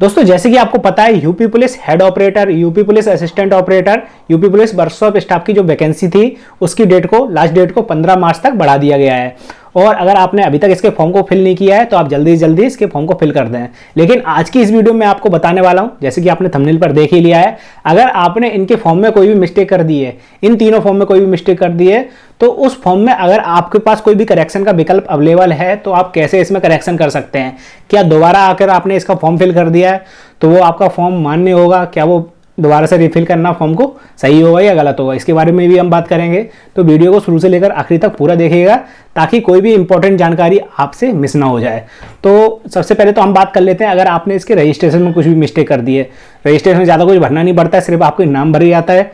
दोस्तों जैसे कि आपको पता है UP police head operator, UP police assistant operator, UP police workshop staff की जो वैकेंसी थी उसकी लास्ट डेट को 15 मार्च तक बढ़ा दिया गया है। और अगर आपने अभी तक इसके फॉर्म को फिल नहीं किया है तो आप जल्दी से जल्दी इसके फॉर्म को फिल कर दें। लेकिन आज की इस वीडियो में आपको बताने वाला हूं, जैसे कि आपने थंबनेल पर देख ही लिया है, अगर आपने इनके फॉर्म में कोई भी मिस्टेक कर दी है, इन तीनों फॉर्म में कोई भी मिस्टेक कर दी है, तो उस फॉर्म में अगर आपके पास कोई भी करेक्शन का विकल्प अवेलेबल है तो आप कैसे इसमें करेक्शन कर सकते हैं। क्या दोबारा आकर आपने इसका फॉर्म फिल कर दिया है तो वो आपका फॉर्म मान्य होगा, क्या वो दोबारा से रिफिल करना फॉर्म को सही होगा या गलत होगा, इसके बारे में भी हम बात करेंगे। तो वीडियो को शुरू से लेकर आखिरी तक पूरा देखिएगा ताकि कोई भी इंपॉर्टेंट जानकारी आपसे मिस ना हो जाए। तो सबसे पहले तो हम बात कर लेते हैं, अगर आपने इसके रजिस्ट्रेशन में कुछ भी मिस्टेक कर दी है, रजिस्ट्रेशन में ज़्यादा कुछ भरना नहीं पड़ता है, सिर्फ आपको नाम भरी जाता है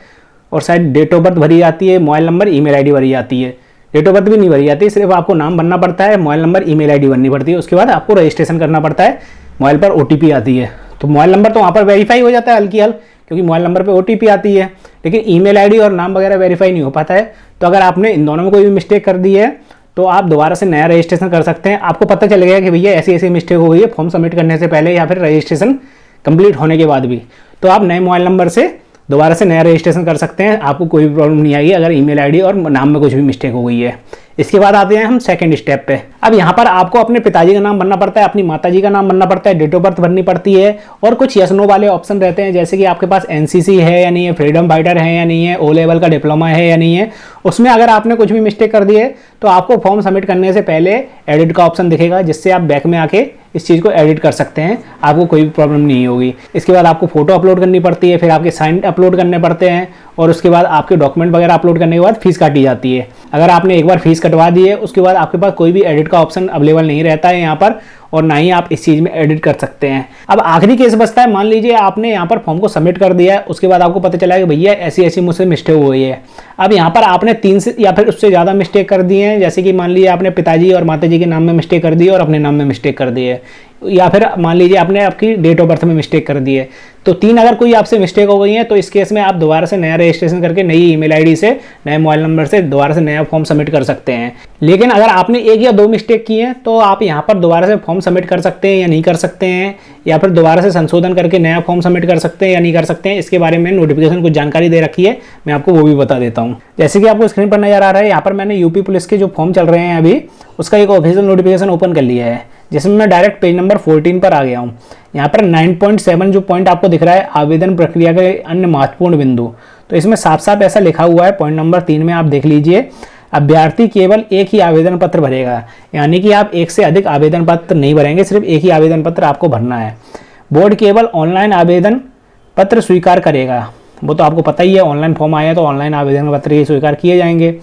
और शायद डेट ऑफ बर्थ भरी जाती है, मोबाइल नंबर, ईमेल आईडी भरी जाती है। डेट ऑफ बर्थ भी नहीं भरी जाती है, सिर्फ आपको नाम भरना पड़ता है, मोबाइल नंबर, ईमेल आईडी भरनी पड़ती है। उसके बाद आपको रजिस्ट्रेशन करना पड़ता है, मोबाइल पर ओटीपी आती है। तो मोबाइल नंबर तो वहाँ पर वेरीफाई हो जाता है हल्की हल, क्योंकि मोबाइल नंबर पे ओटीपी आती है, लेकिन ईमेल आईडी और नाम वगैरह वेरीफाई नहीं हो पाता है। तो अगर आपने इन दोनों में कोई भी मिस्टेक कर दी है तो आप दोबारा से नया रजिस्ट्रेशन कर सकते हैं। आपको पता चल गया कि भैया ऐसी ऐसी मिस्टेक हो गई है फॉर्म सबमिट करने से पहले या फिर रजिस्ट्रेशन कंप्लीट होने के बाद भी, तो आप नए मोबाइल नंबर से दोबारा से नया रजिस्ट्रेशन कर सकते हैं। आपको कोई भी प्रॉब्लम नहीं आएगी अगर ईमेल आईडी और नाम में कुछ भी मिस्टेक हो गई है। इसके बाद आते हैं हम सेकंड स्टेप पे। अब यहाँ पर आपको अपने पिताजी का नाम भरना पड़ता है, अपनी माताजी का नाम भरना पड़ता है, डेट ऑफ बर्थ भरनी पड़ती है और कुछ यस नो वाले ऑप्शन रहते हैं, जैसे कि आपके पास एनसीसी है या नहीं है, फ्रीडम फाइटर है या नहीं है, ओ लेवल का डिप्लोमा है या नहीं है। उसमें अगर आपने कुछ भी मिस्टेक कर दी है तो आपको फॉर्म सबमिट करने से पहले एडिट का ऑप्शन दिखेगा, जिससे आप बैक में आके इस चीज़ को एडिट कर सकते हैं, आपको कोई भी प्रॉब्लम नहीं होगी। इसके बाद आपको फोटो अपलोड करनी पड़ती है, फिर आपके साइन अपलोड करने पड़ते हैं और उसके बाद आपके डॉक्यूमेंट वगैरह अपलोड करने के बाद फीस काटी जाती है। अगर आपने एक बार फीस कटवा दी है उसके बाद आपके पास कोई भी एडिट का ऑप्शन अवेलेबल नहीं रहता है यहाँ पर, और ना ही आप इस चीज़ में एडिट कर सकते हैं। अब आखिरी केस बचता है, मान लीजिए आपने यहाँ पर फॉर्म को सबमिट कर दिया है, उसके बाद आपको पता चला कि भैया ऐसी ऐसी मुझसे मिस्टेक हो गई है। अब यहाँ पर आपने 3 से या फिर उससे ज़्यादा मिस्टेक कर दी है, जैसे कि मान लीजिए आपने पिताजी और माताजी के नाम में मिस्टेक कर दी है और अपने नाम में मिस्टेक कर दी है, या फिर मान लीजिए आपने आपकी डेट ऑफ बर्थ में मिस्टेक कर दी है। तो 3 अगर कोई आपसे मिस्टेक हो गई है तो इस केस में आप दोबारा से नया रजिस्ट्रेशन करके नई ईमेल आईडी से, नए मोबाइल नंबर से दोबारा से नया फॉर्म सबमिट कर सकते हैं। लेकिन अगर आपने 1 या 2 मिस्टेक की है तो आप यहाँ पर दोबारा से फॉर्म सबमिट कर सकते हैं या नहीं कर सकते हैं, या फिर दोबारा से संशोधन करके नया फॉर्म सबमिट कर सकते हैं या नहीं कर सकते हैं। इसके बारे में नोटिफिकेशन कुछ जानकारी दे रखी है, मैं आपको वो भी बता देता हूँ। जैसे कि आपको स्क्रीन पर नजर आ रहा है, यहाँ पर मैंने यूपी पुलिस के जो फॉर्म चल रहे हैं अभी उसका एक ऑफिशियल नोटिफिकेशन ओपन कर लिया है, जिसमें मैं डायरेक्ट पेज नंबर 14 पर आ गया हूँ। यहाँ पर 9.7 जो पॉइंट आपको दिख रहा है, आवेदन प्रक्रिया के अन्य महत्वपूर्ण बिंदु, तो इसमें साफ साफ ऐसा लिखा हुआ है। पॉइंट नंबर 3 में आप देख लीजिए, अभ्यर्थी केवल एक ही आवेदन पत्र भरेगा, यानी कि आप एक से अधिक आवेदन पत्र नहीं भरेंगे, सिर्फ एक ही आवेदन पत्र आपको भरना है। बोर्ड केवल ऑनलाइन आवेदन पत्र स्वीकार करेगा, वो तो आपको पता ही है, ऑनलाइन फॉर्म आया तो ऑनलाइन आवेदन पत्र ही स्वीकार किए जाएंगे।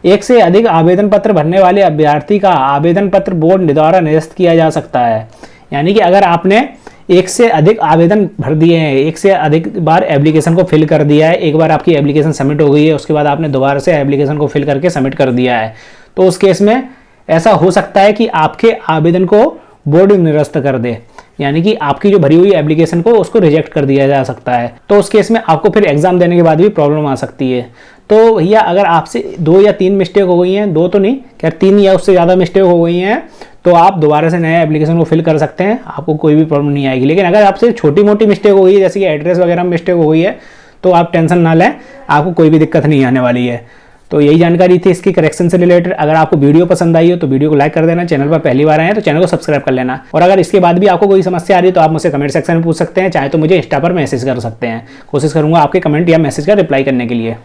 एक से अधिक आवेदन पत्र भरने वाले अभ्यर्थी का आवेदन पत्र बोर्ड द्वारा निरस्त किया जा सकता है, यानी कि अगर आपने एक से अधिक आवेदन भर दिए हैं, एक से अधिक बार एप्लीकेशन को फिल कर दिया है, एक बार आपकी एप्लीकेशन सबमिट हो गई है उसके बाद आपने दोबारा से एप्लीकेशन को फिल करके सबमिट कर दिया है, तो उस केस में ऐसा हो सकता है कि आपके आवेदन को बोर्ड निरस्त कर दे, यानी कि आपकी जो भरी हुई एप्लीकेशन को उसको रिजेक्ट कर दिया जा सकता है। तो उस केस में आपको फिर एग्जाम देने के बाद भी प्रॉब्लम आ सकती है। तो भैया अगर आपसे 2 या 3 मिस्टेक हो गई हैं, 2 तो नहीं, खैर 3 या उससे ज़्यादा मिस्टेक हो गई हैं, तो आप दोबारा से नया एप्लीकेशन को फिल कर सकते हैं, आपको कोई भी प्रॉब्लम नहीं आएगी। लेकिन अगर आपसे छोटी मोटी मिस्टेक हो गई है, जैसे कि एड्रेस वगैरह में मिस्टेक हो गई है, तो आप टेंशन ना लें, आपको कोई भी दिक्कत नहीं आने वाली है। तो यही जानकारी थी इसकी करेक्शन से रिलेटेड। अगर आपको वीडियो पसंद आई हो तो वीडियो को लाइक कर देना, चैनल पर पहली बार आए हैं तो चैनल को सब्सक्राइब कर लेना, और अगर इसके बाद भी आपको कोई समस्या आ रही है तो आप मुझसे कमेंट सेक्शन में पूछ सकते हैं, चाहे तो मुझे इंस्टा पर मैसेज कर सकते हैं, कोशिश करूंगा आपके कमेंट या मैसेज का रिप्लाई करने के लिए।